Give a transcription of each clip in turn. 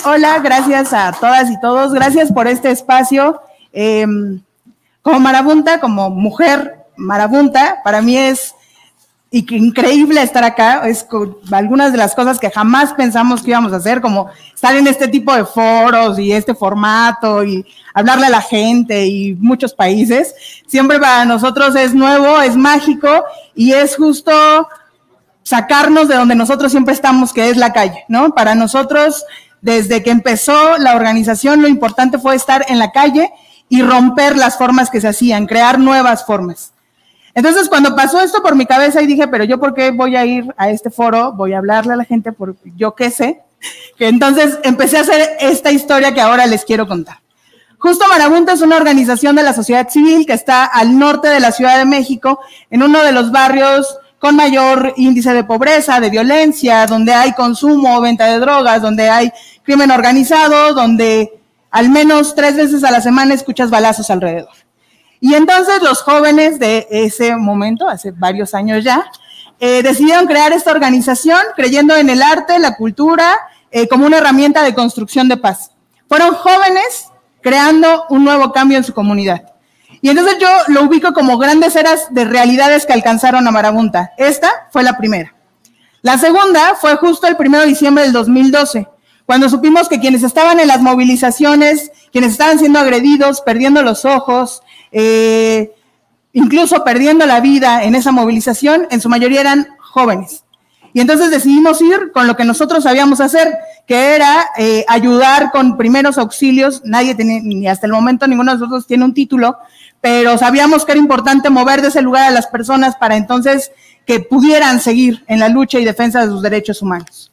Hola, gracias a todas y todos, gracias por este espacio. Como marabunta, como mujer marabunta, para mí es increíble estar acá, es algunas de las cosas que jamás pensamos que íbamos a hacer, como estar en este tipo de foros y este formato y hablarle a la gente y muchos países, siempre para nosotros es nuevo, es mágico y es justo sacarnos de donde nosotros siempre estamos, que es la calle, ¿no? Para nosotros, desde que empezó la organización, lo importante fue estar en la calle y romper las formas que se hacían, crear nuevas formas. Entonces, cuando pasó esto por mi cabeza y dije, pero yo ¿por qué voy a ir a este foro? Voy a hablarle a la gente porque yo qué sé. Que entonces empecé a hacer esta historia que ahora les quiero contar. Justo Marabunta es una organización de la sociedad civil que está al norte de la Ciudad de México, en uno de los barrios con mayor índice de pobreza, de violencia, donde hay consumo, venta de drogas, donde hay crimen organizado, donde al menos 3 veces a la semana escuchas balazos alrededor. Y entonces los jóvenes de ese momento, hace varios años ya, decidieron crear esta organización creyendo en el arte, la cultura, como una herramienta de construcción de paz. Fueron jóvenes creando un nuevo cambio en su comunidad. Y entonces yo lo ubico como grandes eras de realidades que alcanzaron a Marabunta. Esta fue la primera. La segunda fue justo el 1 de diciembre del 2012, cuando supimos que quienes estaban en las movilizaciones, quienes estaban siendo agredidos, perdiendo los ojos, incluso perdiendo la vida en esa movilización, en su mayoría eran jóvenes. Y entonces decidimos ir con lo que nosotros sabíamos hacer, que era ayudar con primeros auxilios. Nadie tenía, ni hasta el momento ninguno de nosotros tiene un título, pero sabíamos que era importante mover de ese lugar a las personas para entonces que pudieran seguir en la lucha y defensa de sus derechos humanos.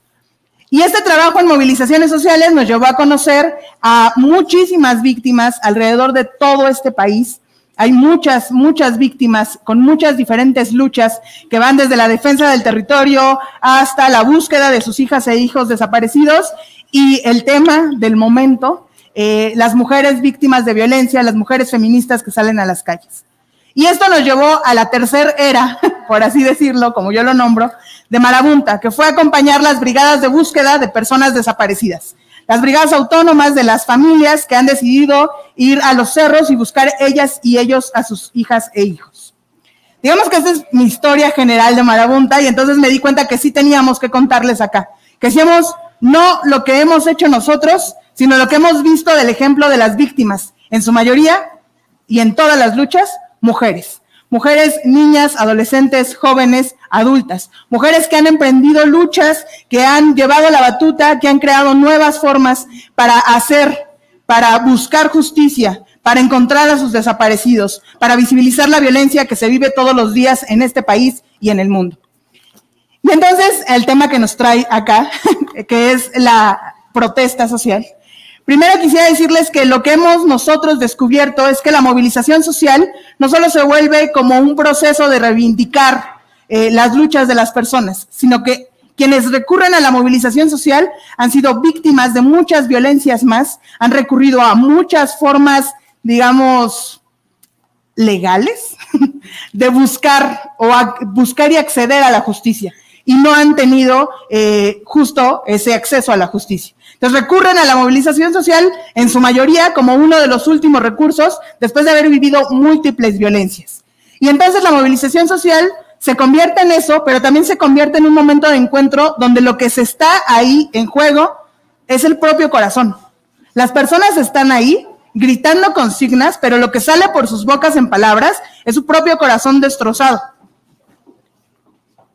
Y este trabajo en movilizaciones sociales nos llevó a conocer a muchísimas víctimas alrededor de todo este país. Hay muchas víctimas con muchas diferentes luchas que van desde la defensa del territorio hasta la búsqueda de sus hijas e hijos desaparecidos y el tema del momento, las mujeres víctimas de violencia, las mujeres feministas que salen a las calles. Y esto nos llevó a la tercera era, por así decirlo, como yo lo nombro, de Marabunta, que fue acompañar las brigadas de búsqueda de personas desaparecidas. Las brigadas autónomas de las familias que han decidido ir a los cerros y buscar ellas y ellos a sus hijas e hijos. Digamos que esta es mi historia general de Marabunta y entonces me di cuenta que sí teníamos que contarles acá, que hacíamos no lo que hemos hecho nosotros, sino lo que hemos visto del ejemplo de las víctimas, en su mayoría y en todas las luchas, mujeres. Mujeres, niñas, adolescentes, jóvenes, adultas. Mujeres que han emprendido luchas, que han llevado la batuta, que han creado nuevas formas para buscar justicia, para encontrar a sus desaparecidos, para visibilizar la violencia que se vive todos los días en este país y en el mundo. Y entonces, el tema que nos trae acá, que es la protesta social. Primero quisiera decirles que lo que hemos nosotros descubierto es que la movilización social no solo se vuelve como un proceso de reivindicar las luchas de las personas, sino que quienes recurren a la movilización social han sido víctimas de muchas violencias más, han recurrido a muchas formas, digamos, legales de buscar y acceder a la justicia y no han tenido justo ese acceso a la justicia. Entonces recurren a la movilización social en su mayoría como uno de los últimos recursos después de haber vivido múltiples violencias. Y entonces la movilización social se convierte en eso, pero también se convierte en un momento de encuentro donde lo que se está ahí en juego es el propio corazón. Las personas están ahí gritando consignas, pero lo que sale por sus bocas en palabras es su propio corazón destrozado.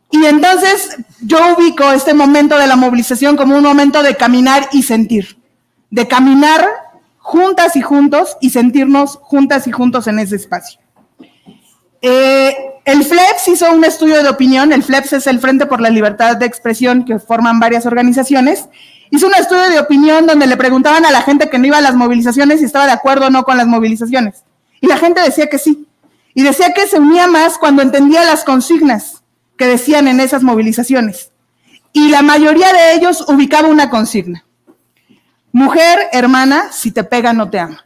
Y entonces yo ubico este momento de la movilización como un momento de caminar y sentir, de caminar juntas y juntos y sentirnos juntas y juntos en ese espacio. El FLEPS hizo un estudio de opinión. El FLEPS es el Frente por la Libertad de Expresión, que forman varias organizaciones. Hizo un estudio de opinión donde le preguntaban a la gente que no iba a las movilizaciones si estaba de acuerdo o no con las movilizaciones. Y la gente decía que sí. Y decía que se unía más cuando entendía las consignas que decían en esas movilizaciones. Y la mayoría de ellos ubicaba una consigna. Mujer, hermana, si te pega no te ama.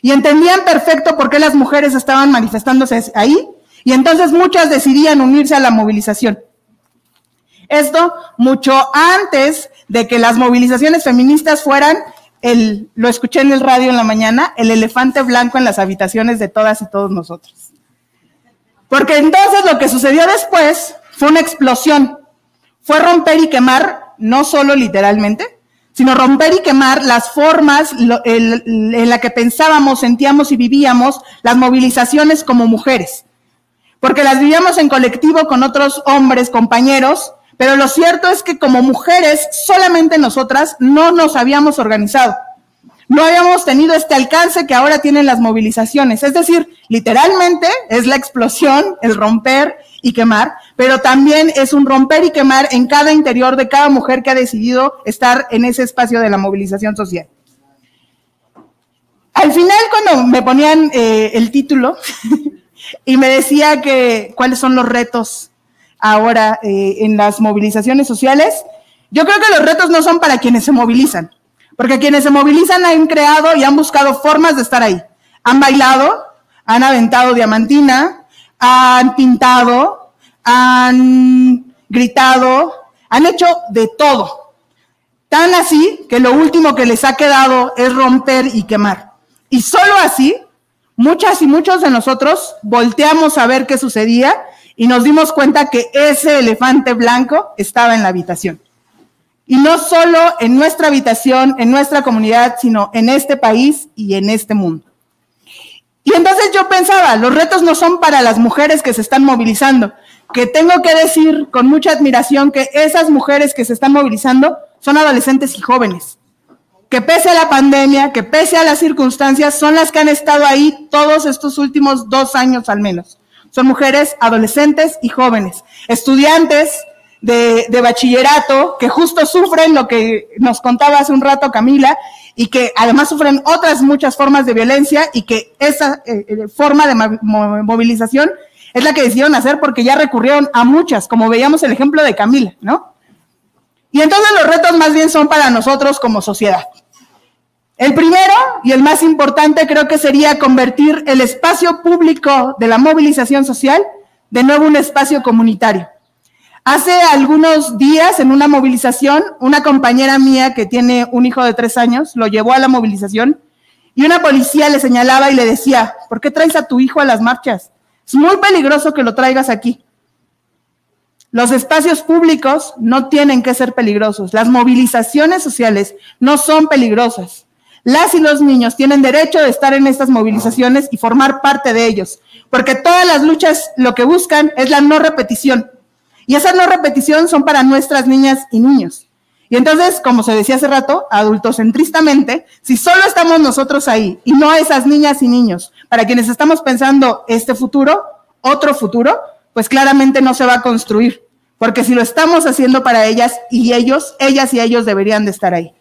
Y entendían perfecto por qué las mujeres estaban manifestándose ahí, y entonces muchas decidían unirse a la movilización. Esto mucho antes de que las movilizaciones feministas fueran lo escuché en el radio en la mañana, el elefante blanco en las habitaciones de todas y todos nosotros. Porque entonces lo que sucedió después fue una explosión, fue romper y quemar, no solo literalmente, sino romper y quemar las formas en la que pensábamos, sentíamos y vivíamos las movilizaciones como mujeres. Porque las vivíamos en colectivo con otros hombres, compañeros, pero lo cierto es que como mujeres, solamente nosotras no nos habíamos organizado. No habíamos tenido este alcance que ahora tienen las movilizaciones. Es decir, literalmente es la explosión, el romper y quemar, pero también es un romper y quemar en cada interior de cada mujer que ha decidido estar en ese espacio de la movilización social. Al final, cuando me ponían el título y me decía que cuáles son los retos ahora en las movilizaciones sociales, yo creo que los retos no son para quienes se movilizan, porque quienes se movilizan han creado y han buscado formas de estar ahí. Han bailado, han aventado diamantina, han pintado, han gritado, han hecho de todo. Tan así que lo último que les ha quedado es romper y quemar. Y solo así, muchas y muchos de nosotros volteamos a ver qué sucedía y nos dimos cuenta que ese elefante blanco estaba en la habitación. Y no solo en nuestra habitación, en nuestra comunidad, sino en este país y en este mundo. Y entonces yo pensaba, los retos no son para las mujeres que se están movilizando, que tengo que decir con mucha admiración que esas mujeres que se están movilizando son adolescentes y jóvenes, que pese a la pandemia, que pese a las circunstancias, son las que han estado ahí todos estos últimos 2 años al menos. Son mujeres adolescentes y jóvenes, estudiantes de bachillerato, que justo sufren lo que nos contaba hace un rato Camila, y que además sufren otras muchas formas de violencia, y que esa forma de movilización es la que decidieron hacer porque ya recurrieron a muchas, como veíamos el ejemplo de Camila, ¿no? Y entonces los retos más bien son para nosotros como sociedad. El primero y el más importante creo que sería convertir el espacio público de la movilización social de nuevo un espacio comunitario. Hace algunos días en una movilización, una compañera mía que tiene un hijo de 3 años lo llevó a la movilización y una policía le señalaba y le decía, ¿por qué traes a tu hijo a las marchas? Es muy peligroso que lo traigas aquí. Los espacios públicos no tienen que ser peligrosos. Las movilizaciones sociales no son peligrosas. Las y los niños tienen derecho de estar en estas movilizaciones y formar parte de ellos, porque todas las luchas lo que buscan es la no repetición. Y esa no repetición son para nuestras niñas y niños. Y entonces, como se decía hace rato, adultocentristamente, si solo estamos nosotros ahí y no esas niñas y niños, para quienes estamos pensando este futuro, otro futuro, pues claramente no se va a construir. Porque si lo estamos haciendo para ellas y ellos, ellas y ellos deberían de estar ahí.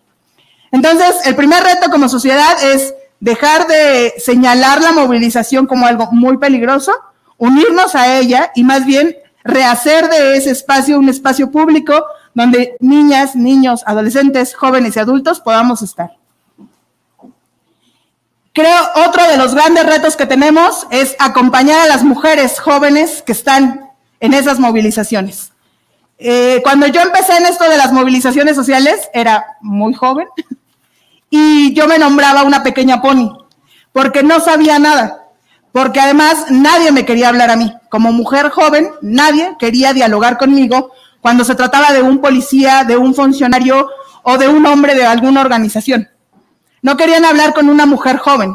Entonces, el primer reto como sociedad es dejar de señalar la movilización como algo muy peligroso, unirnos a ella y más bien rehacer de ese espacio un espacio público donde niñas, niños, adolescentes, jóvenes y adultos podamos estar. Creo otro de los grandes retos que tenemos es acompañar a las mujeres jóvenes que están en esas movilizaciones. Cuando yo empecé en esto de las movilizaciones sociales, era muy joven y yo me nombraba una pequeña pony porque no sabía nada. Porque además nadie me quería hablar a mí. Como mujer joven, nadie quería dialogar conmigo cuando se trataba de un policía, de un funcionario o de un hombre de alguna organización. No querían hablar con una mujer joven.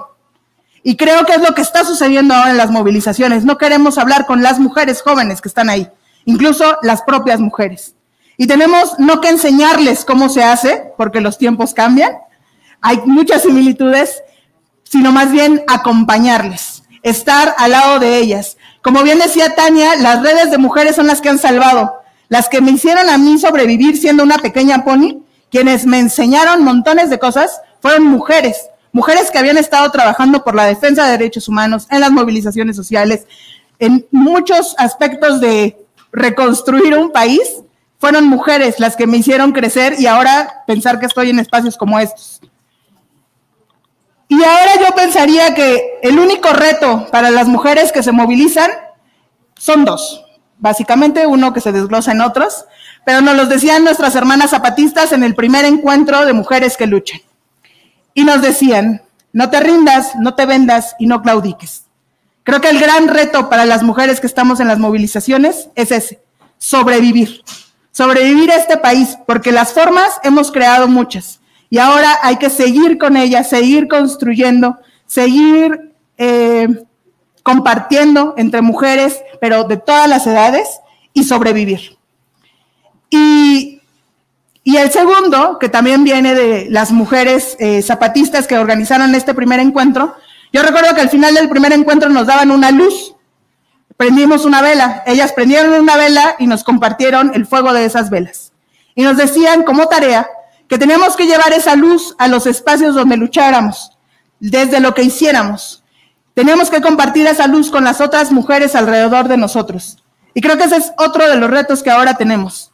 Y creo que es lo que está sucediendo ahora en las movilizaciones. No queremos hablar con las mujeres jóvenes que están ahí, incluso las propias mujeres. Y tenemos no que enseñarles cómo se hace, porque los tiempos cambian, hay muchas similitudes, sino más bien acompañarles. Estar al lado de ellas. Como bien decía Tania, las redes de mujeres son las que han salvado, las que me hicieron a mí sobrevivir siendo una pequeña pony, quienes me enseñaron montones de cosas, fueron mujeres que habían estado trabajando por la defensa de derechos humanos, en las movilizaciones sociales, en muchos aspectos de reconstruir un país, fueron mujeres las que me hicieron crecer y ahora pensar que estoy en espacios como estos. Y ahora yo pensaría que el único reto para las mujeres que se movilizan son 2. básicamente, uno que se desglosa en otros, pero nos los decían nuestras hermanas zapatistas en el primer encuentro de mujeres que luchan. Y nos decían, no te rindas, no te vendas y no claudiques. Creo que el gran reto para las mujeres que estamos en las movilizaciones es ese, sobrevivir. Sobrevivir a este país, porque las formas hemos creado muchas. Y ahora hay que seguir con ellas, seguir construyendo, seguir compartiendo entre mujeres, pero de todas las edades, y sobrevivir. Y el segundo, que también viene de las mujeres zapatistas que organizaron este primer encuentro, yo recuerdo que al final del primer encuentro nos daban una luz, prendimos una vela, ellas prendieron una vela y nos compartieron el fuego de esas velas. Y nos decían como tarea que teníamos que llevar esa luz a los espacios donde lucháramos, desde lo que hiciéramos. Teníamos que compartir esa luz con las otras mujeres alrededor de nosotros. Y creo que ese es otro de los retos que ahora tenemos.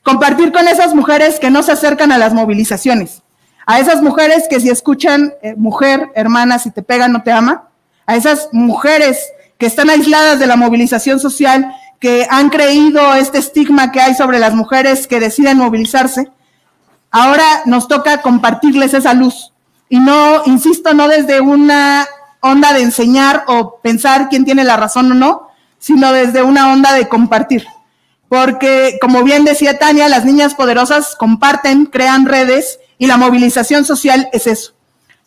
Compartir con esas mujeres que no se acercan a las movilizaciones. A esas mujeres que si escuchan, mujer, hermana, si te pega no te ama. A esas mujeres que están aisladas de la movilización social, que han creído este estigma que hay sobre las mujeres que deciden movilizarse. Ahora nos toca compartirles esa luz. Y no, insisto, no desde una onda de enseñar o pensar quién tiene la razón o no, sino desde una onda de compartir. Porque, como bien decía Tania, las niñas poderosas comparten, crean redes, y la movilización social es eso.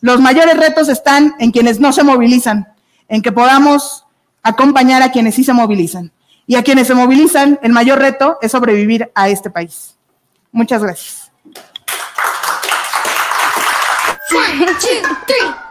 Los mayores retos están en quienes no se movilizan, en que podamos acompañar a quienes sí se movilizan. Y a quienes se movilizan, el mayor reto es sobrevivir a este país. Muchas gracias. 1, 2, 3.